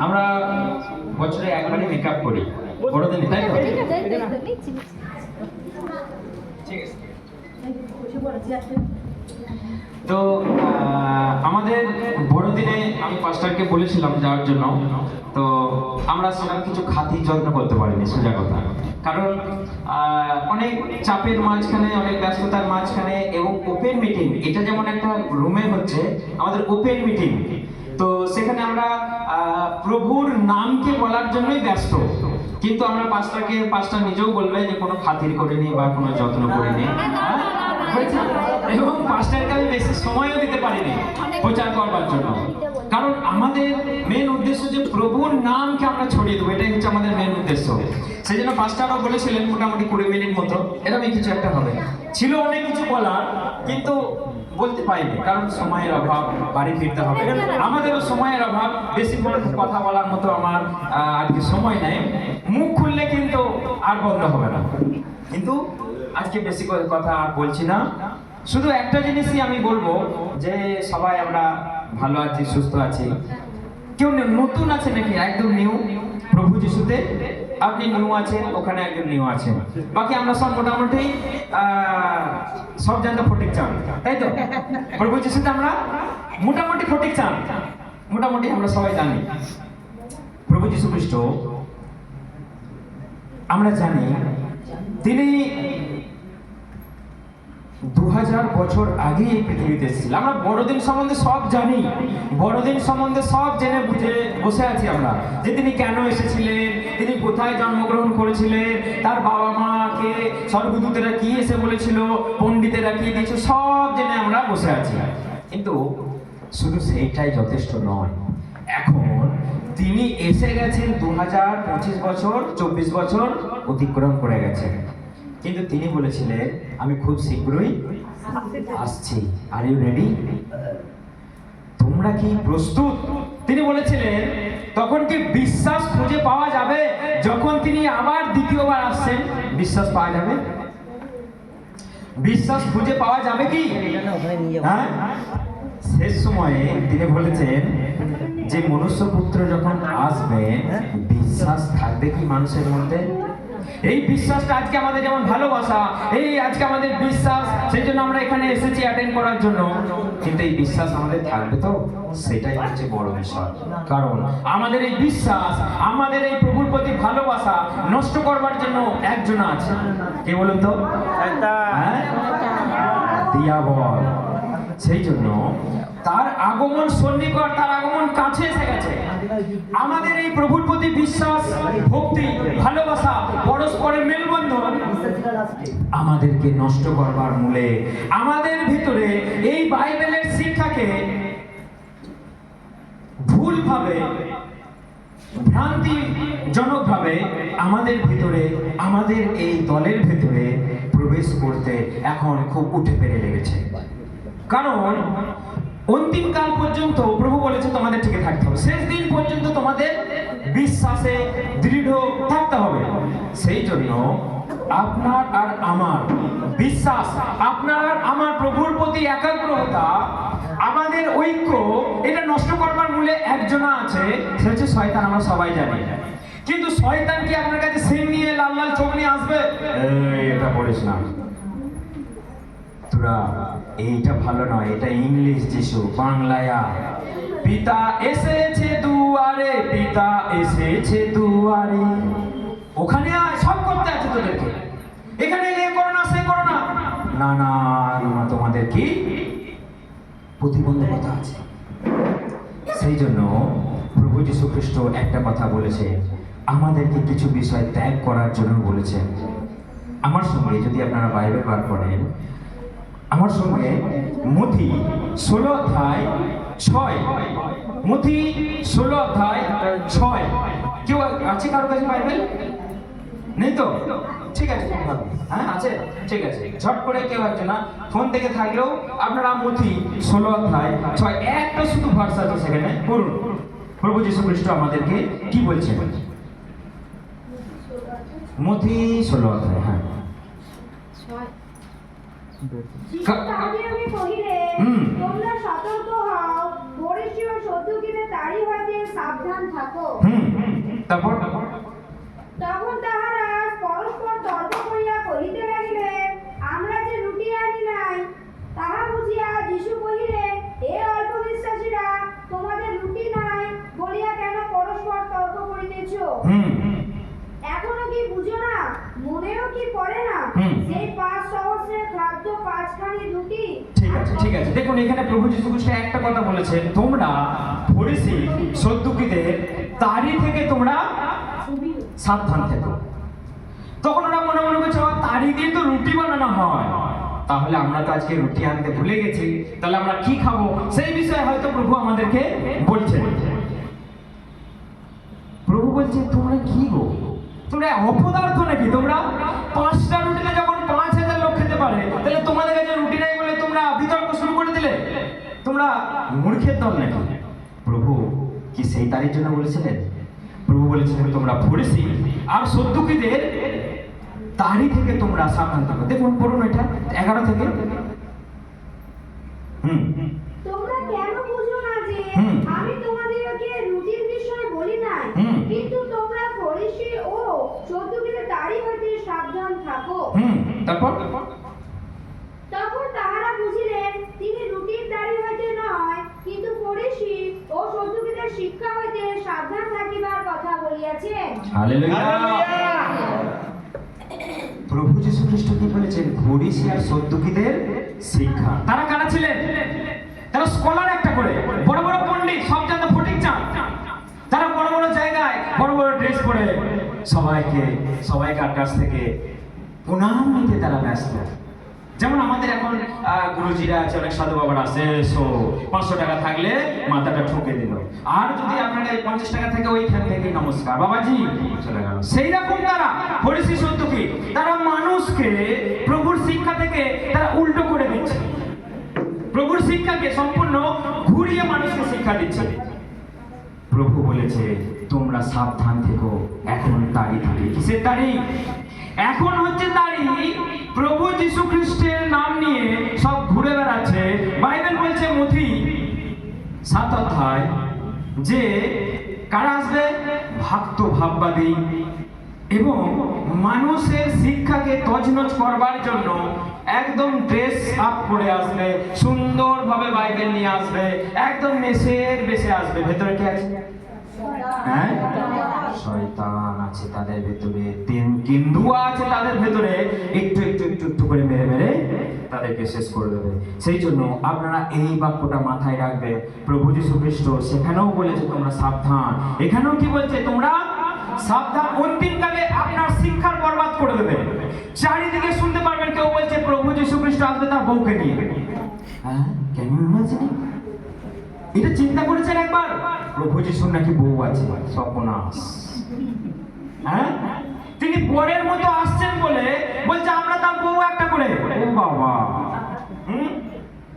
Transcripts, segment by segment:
আমরা বছরে একবারই মেকআপ করি বড়দিনে, তাই তো? ঠিক আছে। তো আমাদের বড়দিনে আমি পাস্টারকে বলেছিলাম যাওয়ার জন্য, তো আমরা সেরকম কিছু খাতির যত্ন করতে পারিনি, সোজা কথা। কারণ অনেক চাপের মাঝখানে, অনেক ব্যস্ততার মাঝখানে এবং ওপেন মিটিং, এটা যেমন একটা রুমে হচ্ছে আমাদের ওপেন মিটিং, তো সেখানে আমরা প্রভুর নামকে বলার জন্যই ব্যস্ত, কিন্তু আমরা পাস্টার নিজেও বলবে যে কোনো খাতির করিনি বা কোনো যত্ন করিনি, এবং পাস্টারকে আমি বেশি সময়ও দিতে পারিনি প্রচার করবার জন্য। কারণ আমাদের মেন উদ্দেশ্য যে প্রভুর নামকে আমরা ছড়িয়ে দেবো, এটাই হচ্ছে আমাদের মেন উদ্দেশ্য। সেই জন্য পাস্টারও বলেছিলেন মোটামুটি 20 মিনিট মতো এরকমই কিছু একটা হবে। ছিল অনেক কিছু বলার, কিন্তু বলতে পারিনি, কারণ সময়ের অভাব, বাড়ি ফিরতে হবে, আমাদেরও সময়ের অভাব, বেশিক্ষণ কথা বলার মতো আমার আজকে সময় নেই। মুখ খুললে কিন্তু আর বন্ধ হবে না, কিন্তু আজকে বেশি করে কথা আর বলছি না। শুধু একটা জিনিসই আমি বলবো যে সবাই আমরা ভালো আছি, সুস্থ আছি। কেউ নতুন আছে নাকি? একদম নিউ প্রভু যিশুতে আপনি নিউ আছেন, ওখানে একজন নিউ আছেন, বাকি আমরা সব মোটামুটি সব জানতে ফটিক চান, তাই তো? প্রভু যিশুতে আমরা মোটামুটি ফটিক চান, মোটামুটি আমরা সবাই জানি। প্রভু যিশু খ্রিস্ট আমরা জানি তিনি 2000 বছর আগে এই পৃথিবীতে এসেছিলেন। আমরা বড়দিন সম্বন্ধে সব জানি, বড়দিন সম্বন্ধে সব জেনে বুঝে বসে আছি আমরা, যে তিনি কেন এসেছিলেন, তিনি কোথায় জন্মগ্রহণ করেছিলেন, তার বাবা মাকে স্বর্গদূতেরা কি এসে বলেছিল, পণ্ডিতেরা কি দিয়েছে, সব জেনে আমরা বসে আছি। কিন্তু শুধু সেইটাই যথেষ্ট নয়। এখন তিনি এসে গেছেন 2025 বছর, 24 বছর অতিক্রম করে গেছেন, কিন্তু তিনি বলেছিলেন আমি খুব শীঘ্রই আসছি। Are you ready? তোমরা কি প্রস্তুত? তিনি বলেছিলেন তখন কি বিশ্বাস খুঁজে পাওয়া যাবে যখন তিনি আবার দ্বিতীয়বার আসছেন? বিশ্বাস পাওয়া যাবে? বিশ্বাস খুঁজে পাওয়া যাবে কি? হ্যাঁ, শেষ সময়ে তিনি বলেছেন যে মনুষ্যপুত্র যখন আসবে বিশ্বাস থাকবে কি মানুষের মধ্যে? এই বিশ্বাসটা আজকে আমাদের যেমন ভালোবাসা, এই আজকে আমাদের বিশ্বাস, সেই জন্য আমরা এখানে এসেছি অ্যাটেন্ড করার জন্য, কিন্তু এই বিশ্বাস আমাদের থাকবে তো? সেটাই হচ্ছে বড় বিষয়। কারণ আমাদের এই বিশ্বাস, আমাদের এই প্রভুর প্রতি ভালোবাসা নষ্ট করবার জন্য একজন আছে, কে বলুন তো? দিয়াবল। সেই জন্য তার আগমন সন্নিকট, তার আগমন কাছে এসে গেছে। আমাদের এই প্রভুর প্রতি বিশ্বাস, ভক্তি, ভালোবাসা, পরস্পরের মেলবন্ধন আমাদেরকে নষ্ট করবার মূলে, আমাদের ভিতরে এই বাইবেলের শিক্ষাকে ভুলভাবে, ভ্রান্তিজনকভাবে আমাদের ভিতরে, আমাদের এই দলের ভিতরে প্রবেশ করতে এখন খুব উঠে পেরে লেগেছে। কারণ অন্তিম কাল পর্যন্ত প্রভু বলেছে তোমাদের টিকে থাকতে হবে, শেষ দিন পর্যন্ত তোমাদের বিশ্বাসে দৃঢ় থাকতে হবে। সেই জন্য আপনার আর আমার বিশ্বাস, আপনার আর আমার প্রভুর প্রতি একাগ্রতা, আমাদের ঐক্য, এটা নষ্ট করবার মূলে একজন আছে, সে হচ্ছে শয়তান। আমরা সবাই জানি, কিন্তু শয়তান কি আপনার কাছে সিং নিয়ে, লাল লাল চোখ নিয়ে আসবে? এটা পড়িস না তোরা, এইটা ভালো নয়, এটা ইংলিশ যিশু, বাংলায় পিতা এসেছে দুয়ারে, পিতা এসেছে দুয়ারে, ওখানে সব করতে আছে তোদেরকে, এখানে এ করো না, সে করো না, না না না, তোমাদের কি প্রতিবন্ধকতা আছে। সেই জন্য প্রভু যীশু খ্রিস্ট একটা কথা বলেছে, আমাদেরকে কিছু বিষয় ত্যাগ করার জন্য বলেছেন। আমার সঙ্গে যদি আপনারা বাইবেল বার করেন, আমার সঙ্গে মথি 16 অধ্যায় 6, মথি 16 অধ্যায় 6। কেউ আছে কারো কাছে বাইবেল? নেই তো? ঠিক আছে, হ্যাঁ আছে, ঠিক আছে, ঝট করে কেউ আছে না, ফোন থেকে থাকলেও আপনারা মথি 16 অধ্যায় 6 একটা শুধু ভার্স আছে, সেখানে পড়ুন প্রভু যীশু খ্রিস্ট আমাদেরকে কি বলছেন। মথি 16 অধ্যায়, হ্যাঁ। তোমরা সতর্ক হও, ফরিসী ও সদ্দুকীদের দাড়ি ভাতের সাবধান থাকো। তারপর তখন তাহারা পরস্পর তর্ক করিয়া কহিতে লাগিলেন, আমরা যে রুটি আনি নাই। তাহা বুঝিয়া যীশু কহিলেন, হে অল্প বিশ্বাসীরা, তোমাদের রুটি নাই বলিয়া কেন পরস্পর তর্ক করিতেছ? এখনো কি বুঝো না? মনেও কি পড়ে না? সেই 5 সহস্রের খাদ্য 5 খানি রুটি। ঠিক আছে, দেখুন এখানে প্রভু যীশু খ্রিস্ট একটা কথা বলেছেন, তোমরা ফরিসি সদ্দুকীদের তাড়ি থেকে তোমরা সাবধান থেকো। তখন ওরা মনে মনে করছে, তাড়ি দিয়ে তো রুটি বানানো হয়, তাহলে আমরা তো আজকে রুটি আনতে ভুলে গেছি, তাহলে আমরা কি খাবো? সেই বিষয়ে হয়তো প্রভু আমাদেরকে বলছেন। প্রভু বলছে, তোমরা কি গো, তোমরা অপদার্থ নাকি? তোমরা 5টা রুটিতে যখন 5000 লোক খেতে পারে, তাহলে তোমাদের কাছে রুটি নাই বলে তোমরা বিতর্ক শুরু করে দিলে? তোমরা মূর্খের দল নাকি? প্রভু কি সেই তারির জন্য বলেছিলেন? প্রভু বলেছিলেন, তোমরা ফরিসি আর সদ্দুকীদের তাড়ি থেকে তোমরা সাবধান থাকো। দেখুন পড়ুন এটা 11 থেকে। তোমরা কেন বুঝো না যে আমি তোমাদেরকে রুটির বিষয়ে বলি নাই, কিন্তু তোমরা ফরিসি ও সদ্দুকীদের তাড়ি হইতে সাবধান থাকো। তখন তাহারা বুঝিলেন তিনি রুটির তাড়ি হইতে নয়, কিন্তু ফরিসি ও সদ্দুকীদের শিক্ষা হইতে সাবধান থাকিবার কথা বলিয়াছেন। হালেলুয়া। প্রভু যীশু খ্রিস্ট কি বলেছেন? ফরিসি আর সদ্দুকীদের শিক্ষা। তারা কারা ছিলেন? তারা স্কলার, একটা করে বড় বড় পণ্ডিত, সব জানতো, ফটিক চান। তারা বড় বড় জায়গায় বড় বড় ড্রেস পরে সবাইকার কাছ থেকে প্রণাম নিতে তারা ব্যস্ত। যেমন আমাদের এখন গুরুজিরা আছে, অনেক সাধু বাবার আছে, 500 টাকা থাকলে মাথাটা ঠুকে দিল, আর যদি আপনার 50 টাকা থেকে ওইখান থেকে নমস্কার বাবাজি চলে গেল। সেই রকম তারা ফরিসি সদ্দুকী, তারা মানুষকে প্রভুর শিক্ষা থেকে তারা উল্টো করে দিচ্ছে, প্রভুর শিক্ষাকে সম্পূর্ণ ঘুরিয়ে মানুষকে শিক্ষা দিচ্ছে। প্রভু বলেছে, তোমরা সাবধান থেকো, এখন তাড়ি থাকে। কিসের তাড়ি? এখন হচ্ছে তাড়ি প্রভু যীশু খ্রিস্টের নাম নিয়ে সব ঘুরে বেড়াচ্ছে। বাইবেল বলছে মথি 7 অধ্যায় যে কারা আসবে? ভক্ত ভাববাদী এবং মানুষের শিক্ষাকে তছনছ করবার জন্য একদম ড্রেস আপ করে আসবে, সুন্দরভাবে বাইবেল নিয়ে আসবে, একদম বেশে আসবে। ভেতরে কে আছে? হ্যাঁ, শয়তান আছে তাদের ভেতরে, কেন্দুয়া আছে তাদের ভেতরে, একটু করে মেরে তাদেরকে শেষ করে দেবে। সেই জন্য আপনারা এই বাক্যটা মাথায় রাখবে। প্রভু যীশু খ্রিস্ট সেখানেও বলেছে তোমরা সাবধান, এখানেও কি বলছে? তোমরা সাবধান। অন্তিমকালে আপনার শিক্ষার বরবাদ করে দেবে। চারিদিকে শুনতে পারবেন কেউ বলছে প্রভু যীশু খ্রিস্ট আসবে তার বউকে নিয়ে। হ্যাঁ, কেন বলছে? এটা চিন্তা করেছেন একবার? প্রভু যীশুর নাকি বউ আছে, সর্বনাশ। হ্যাঁ, তিনি বরের মতো আসছেন বলে বলছে আমরা তার বউ একটা করে। ও বাবা,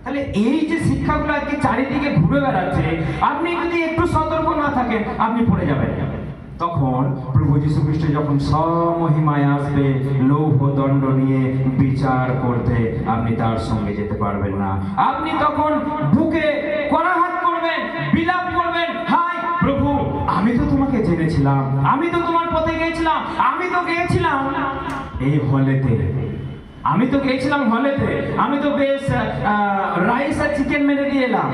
তাহলে এই যে শিক্ষাগুলো আজকে চারিদিকে ঘুরে বেড়াচ্ছে, আপনি যদি একটু সতর্ক না থাকেন আপনি পড়ে যাবেন। তখন প্রভু যীশু খ্রিস্ট যখন সমহিমায় আসবে লৌহ দণ্ড নিয়ে বিচার করতে, আপনি তার সঙ্গে যেতে পারবেন না। আপনি তখন বুকে করাঘাত করবেন, বিলাপ করবেন, হায় প্রভু, আমি তো তোমাকে জেনেছিলাম, আমি তো তোমার পথে গিয়েছিলাম, আমি তো গিয়েছিলাম এই হলেতে, আমি তো বেশ রাইস আর চিকেন মেরে দিয়ে এলাম।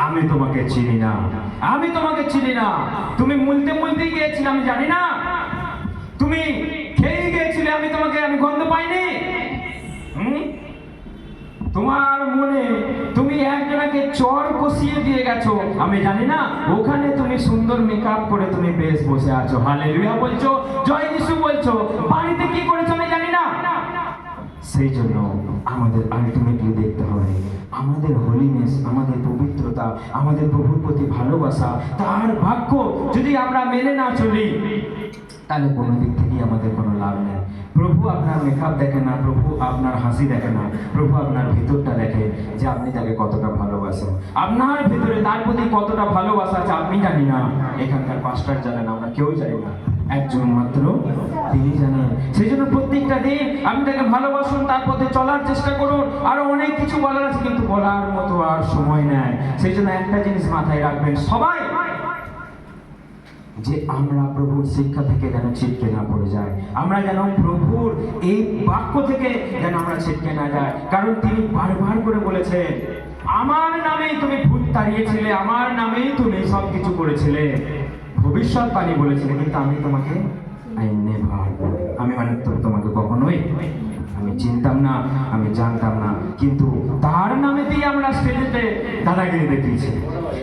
আমি তোমাকে চিনি না, তুমি মুলতে গিয়েছিলে, আমি জানি না, তুমি খেয়ে গিয়েছিলে, আমি গন্ধ পাইনি। তোমার মনে তুমি একজনকে চর কষিয়ে দিয়ে গেছো, আমি জানি না, ওখানে তুমি সুন্দর মেকআপ করে তুমি বেশ বসে আছো, হালেলুয়া বলছো, জয় যিশু বলছো, বাড়িতে কি করেছো আমি জানি না। সেই জন্য আমাদের আলটিমেটলি দেখতে হবে আমাদের হোলিনেস, আমাদের পবিত্রতা, আমাদের প্রভুর প্রতি ভালোবাসা, তার বাক্য যদি আমরা মেনে না চলি তাহলে কোনো দিক থেকেই আমাদের কোনো লাভ নেই। প্রভু আপনার মেকআপ দেখে না, প্রভু আপনার হাসি দেখে না, প্রভু আপনার ভিতরটা দেখে যে আপনি তাকে কতটা ভালোবাসেন। আপনার ভিতরে তার প্রতি কতটা ভালোবাসা আছে আপনি জানি না, এখানকার পাস্টার জানেন, আমরা কেউ জানি না। একজন মাত্র তিনি জানেন। সেই জন্য প্রত্যেকটা দিন আপনি তাকে ভালোবাসুন, তার পথে চলার চেষ্টা করুন। আরো অনেক কিছু বলার আছে, কিন্তু বলার মতো আর সময় নেই। সেই জন্য একটা জিনিস মাথায় রাখবেন সবাই, যে আমরা প্রভুর শিক্ষা থেকে যেন ছিটকে না পড়ে যায়, আমরা যেন প্রভুর এই বাক্য থেকে যেন আমরা ছিটকে না যায়। কারণ তিনি বারবার করে বলেছেন, আমার নামেই তুমি ভূত তাড়িয়েছিলে, আমার নামেই তুমি সবকিছু করেছিলে, ভবিষ্যৎবাণী বলেছিলে, কিন্তু আমি তোমাকে আমি মানে তোমাকে কখনোই আমি চিনতাম না, আমি জানতাম না। কিন্তু তার নামে দিয়ে আমরা স্টেজেতে দাদাগিরি দেখিয়েছি,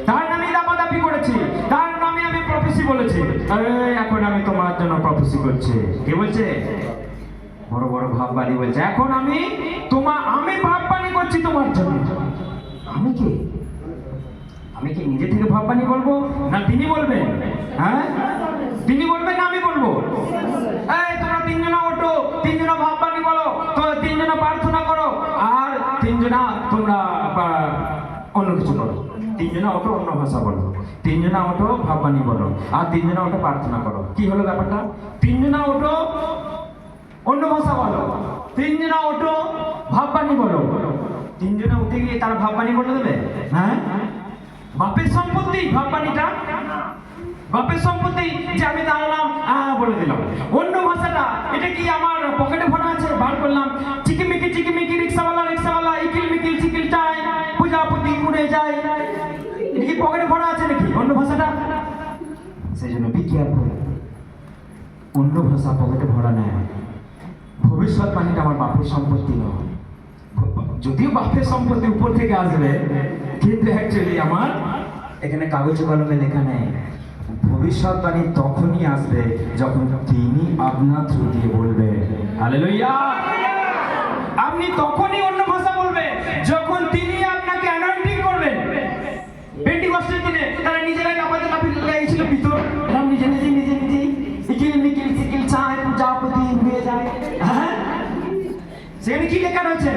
তার নামে দাপাদাপি করেছি, তার নামে আমি প্রফেসি বলেছি। এখন আমি তোমার জন্য প্রফেসি করছি। কে বলছে? বড় বড় ভাববাদী বলছে, এখন আমি ভাববাণী করছি তোমার জন্য। আমি কি নিজে থেকে ভাববাণী বলবো, না তিনি বলবেন? হ্যাঁ, তিনি বলবেন না আমি বলবো? এই তোমরা তিনজনা ওঠো, তিনজনা ভাববাণী বলো, তো তিনজনা প্রার্থনা করো, আর তিনজনা তোমরা অন্য কিছু করো। তিনজনা ওঠো অন্য ভাষা বলো, তিনজনা ওঠো ভাববাণী বলো, আর তিনজনা ওঠো প্রার্থনা করো। কি হলো ব্যাপারটা? তিনজনা ওঠো অন্য ভাষা বলো, তিনজনা ওঠো ভাববাণী বলো। তিনজনা উঠে গিয়ে তারা ভাববাণী বলে দেবে? হ্যাঁ, বাপের সম্পত্তি ভাববাণীটা, বাপের সম্পত্তি যে আমি দাঁড়ালাম বলে দিলাম। অন্য ভাষাটা, এটা কি আমার পকেটে ভরা আছে, বার করলাম, চিকিমিকি রিক্সাওয়ালা ইকিল মিকিল চিকিল চাই, পূজাপতি উড়ে যায়, এটা কি পকেটে ভরা আছে নাকি অন্য ভাষাটা? সেই জন্য বি কেয়ারফুল, অন্য ভাষা পকেটে ভরা নেয়। ভবিষ্যৎবাণীটা আমার বাপের সম্পত্তি নয়, যদিও বাপের সম্পত্তি উপর থেকে আসবে, কিন্তু অ্যাকচুয়ালি আমার এখানে কাগজে কলমে লেখা নেই। ভবিষ্যৎবাণী তখনই আসবে যখন তিনি আপনার থ্রু দিয়ে বলবে। হালেলুয়া! আপনি তখনই অন্য ভাষা বলবে যখন তিনি আপনাকে অ্যানয়েন্টিং করবেন। পেন্টিকস্টের দিনে তারা নিজেরাই লাফাতে লাগিয়েছিল ভিতর, এরা নিজে ইকিল মিকিল চিকিল চায়, পূজাপতি হয়ে যায়। হ্যাঁ, সেখানে কি লেখা রয়েছে?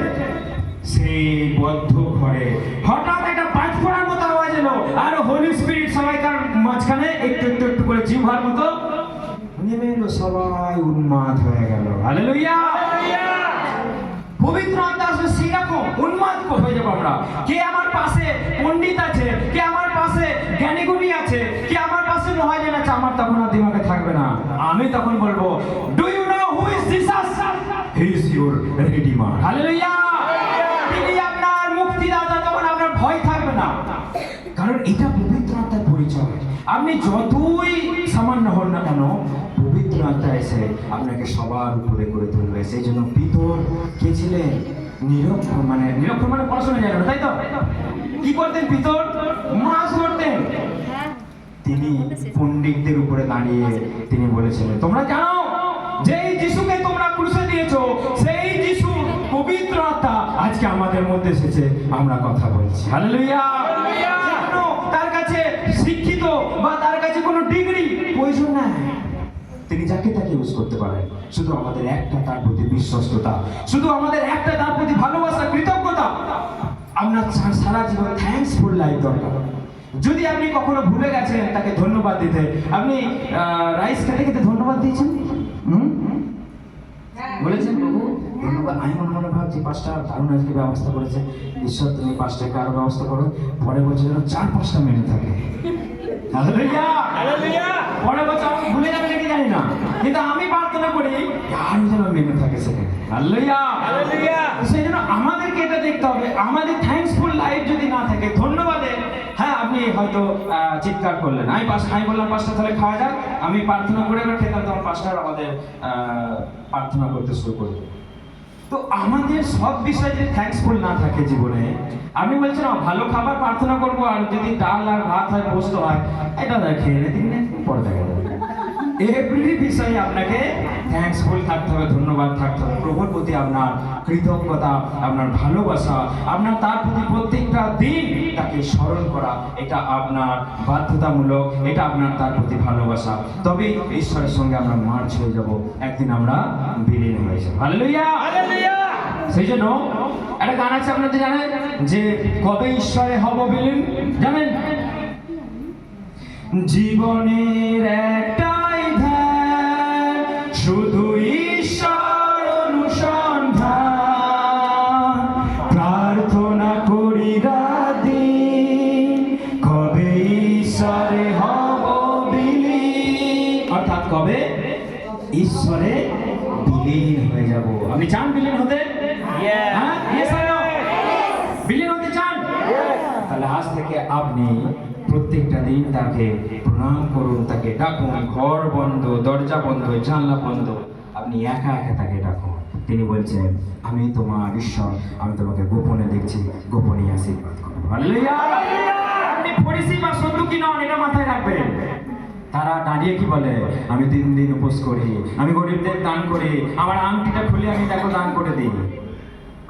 সেই বদ্ধ ঘরে হঠাৎ একটা পাঁচ ফোড়ার মতো আওয়াজ এলো, আর হোলি স্পিরিট সবাইকার মাঝখানে একটু একটু একটু করে জিহ্বার মতো নেমে এলো, সবাই উন্মাদ হয়ে গেল। হালেলুয়া! পবিত্র আত্মা আসবে সেরকম উন্মাদ হয়ে যাবো আমরা। কে আমার পাশে পণ্ডিত আছে, কে আমার পাশে জ্ঞানীগুণী আছে, কে আমার পাশে মহাজন আছে, আমার তখন আর দিমাগে থাকবে না। আমি তখন বলবো, do you know who is Jesus? He is your redeemer. Hallelujah! তিনি আপনার মুক্তিদাতা, তখন আপনার ভয় থাকবে না, কারণ এটা পবিত্র আত্মার পরিচয়। আপনি যতই সামান্য হন না কেন, পবিত্র আত্মা এসে আপনাকে সবার উপরে করে তুলবে। সেই জন্য পিতর কে ছিলেন? নিরক্ষর মানে পড়াশোনা জানেন না, তাই তো? কি করতেন পিতর? মাছ ধরতেন। তিনি পণ্ডিতদের উপরে দাঁড়িয়ে তিনি বলেছিলেন, তোমরা জানো যেই যিশুকে তোমরা ক্রুশে দিয়েছো, সেই যিশু পবিত্র আত্মা আজকে আমাদের মধ্যে এসেছে, আমরা কথা বলছি। হালেলুয়া! তার কাছে শিক্ষিত বা তার কাছে কোনো ডিগ্রি প্রয়োজন নাই, তিনি যাকে তাকে ইউজ করতে পারেন। শুধু আমাদের একটা তার প্রতি বিশ্বস্ততা, শুধু আমাদের একটা তার প্রতি ভালোবাসা, কৃতজ্ঞতা। আপনার সারা জীবন থ্যাঙ্কসফুল লাইফ দরকার। যদি আপনি কখনো ভুলে গেছেন তাকে ধন্যবাদ দিতে, আপনি রাইস খেতে খেতে ধন্যবাদ দিয়েছেন, বলেছেন প্রভু ধন্যবাদ। আমি মনে মনে ভাবছি পাঁচটা দারুণ আজকে ব্যবস্থা করেছে ঈশ্বর, তুমি পাঁচটাকে আরো ব্যবস্থা করো, পরের বছর যেন 4-5টা মেনু থাকে। পরের বছর আমি ভুলে যাবে নাকি জানি না, কিন্তু আমি প্রার্থনা করি আরো যেন মেনু থাকে সেখানে। সেই জন্য আমাদেরকে এটা দেখতে হবে, আমাদের থ্যাঙ্কসফুল লাইফ যদি না থাকে, ধন্যবাদে হ্যাঁ আপনি হয়তো চিৎকার করলেন, আমি বললাম 5টা তাহলে খাওয়া যাক, আমি প্রার্থনা করে খেতাম, তখন 5টার আমাদের প্রার্থনা করতে শুরু করবো। তো আমাদের সব বিষয়ে যদি থ্যাঙ্কসফুল না থাকে জীবনে, আমি বলছি না ভালো খাবার প্রার্থনা করবো, আর যদি ডাল আর ভাত হয়, পোস্ত হয়, এটা খেয়ে দিন পরে দেখা যাবে। এভরি বিষয়ে আপনাকে থ্যাঙ্কসফুল থাকতে হবে, ধন্যবাদ থাকতে হবে। প্রভুর প্রতি আপনার কৃতজ্ঞতা, আপনার ভালোবাসা, আপনার তার প্রতি প্রত্যেকটা দিন তাকে স্মরণ করা, এটা আপনার বাধ্যতামূলক, এটা আপনার তার প্রতি ভালোবাসা। তবে ঈশ্বরের সঙ্গে আমরা মার্চ হয়ে যাব, একদিন আমরা বিলীন হয়ে যাব। হালেলুয়া! সেই জন্য একটা গান আছে, আপনাদের জানেন যে কবে ঈশ্বরে হব বিলীন? জানেন? জীবনের একটাই ধ্যান, শুধু ঈশ্বর অনুসন্ধান, প্রার্থনা করি রাতদিন, কবে ঈশ্বরে হব বিলীন, অর্থাৎ কবে ঈশ্বরে বিলীন হয়ে যাব। আপনি চান বিলীন হতে? হ্যাঁ? Yes or no? বিলীন হতে চান? তাহলে আজ থেকে আপনি প্রত্যেকটা দিন তাকে প্রণাম করুন, তাকে ডাকুন, ঘর বন্ধ, দরজা বন্ধ, জানলা বন্ধ, আপনি একা একা তাকে ডাকুন। তিনি বলছেন, আমি তোমার ঈশ্বর, আমি তোমাকে গোপনে দেখছি, গোপনে আশীর্বাদ করবো। হালেলুয়া! আপনি ফরিসি বা সদুকি নন, এটা মাথায় রাখবেন। তারা দাঁড়িয়ে কি বলে, আমি 3 দিন উপোস করি, আমি গরিবদের দান করি, আমার আংটিটা খুলে আমি দেখো দান করে দিই।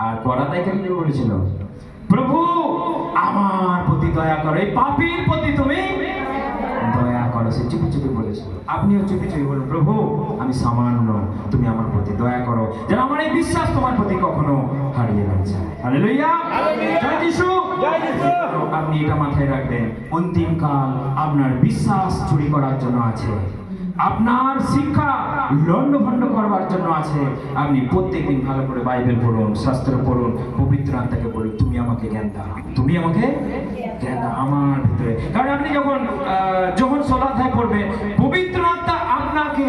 আর করাতাই কেন বলেছিল, প্রভু আমার প্রতি দয়া করো, এই পাপীর প্রতি তুমি দয়া করো। সে চুপি চুপি বলেছিল। আপনিও চুপি চুপি বলুন, প্রভু আমি সামান্য, তুমি আমার প্রতি দয়া করো, যেন আমার এই বিশ্বাস তোমার প্রতি কখনো হারিয়ে না যায়। হালেলুয়া! জয় যিশু! আপনি এটা মাথায় রাখবেন, অন্তিমকাল আপনার বিশ্বাস চুরি করার জন্য আছে, আপনার শিক্ষা লন্ডভন্ড করবার জন্য আছে। আপনি প্রত্যেকদিন ভালো করে বাইবেল পড়ুন, শাস্ত্র পড়ুন, পবিত্র আত্মাকে বলুন, তুমি আমাকে জ্ঞান দাও, তুমি আমাকে জ্ঞান দাও আমার ভিতরে। কারণ আপনি যখন 16 অধ্যায় পড়বেন, পবিত্র আত্মা আপনাকে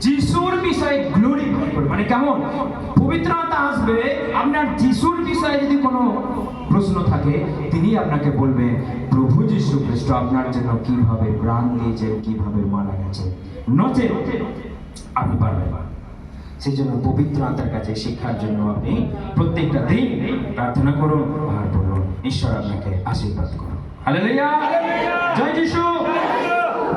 যিশুর বিষয়ে গ্লোরিফাই করবে। মানে কেমন? পবিত্র আত্মা আসবে, আপনার যিশুর বিষয়ে যদি কোনো প্রশ্ন থাকে, তিনি আপনাকে বলবে প্রভু যীশু খ্রিস্ট আপনার জন্য কিভাবে প্রাণ দিয়েছেন, কিভাবে মারা গেছে, নচেত আপনি পারবেন না। সেই জন্য পবিত্র আত্মার কাছে শিক্ষার জন্য আপনি প্রত্যেকটা দিন প্রার্থনা করুন আর বলুন, ঈশ্বর আপনাকে আশীর্বাদ করুন। হালেলুয়া! জয় যিশু!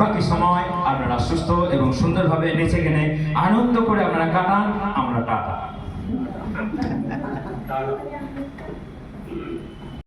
বাকি সময় আপনারা সুস্থ এবং সুন্দরভাবে নেচে গেনে আনন্দ করে আপনারা কাটান। আমরা টাটা।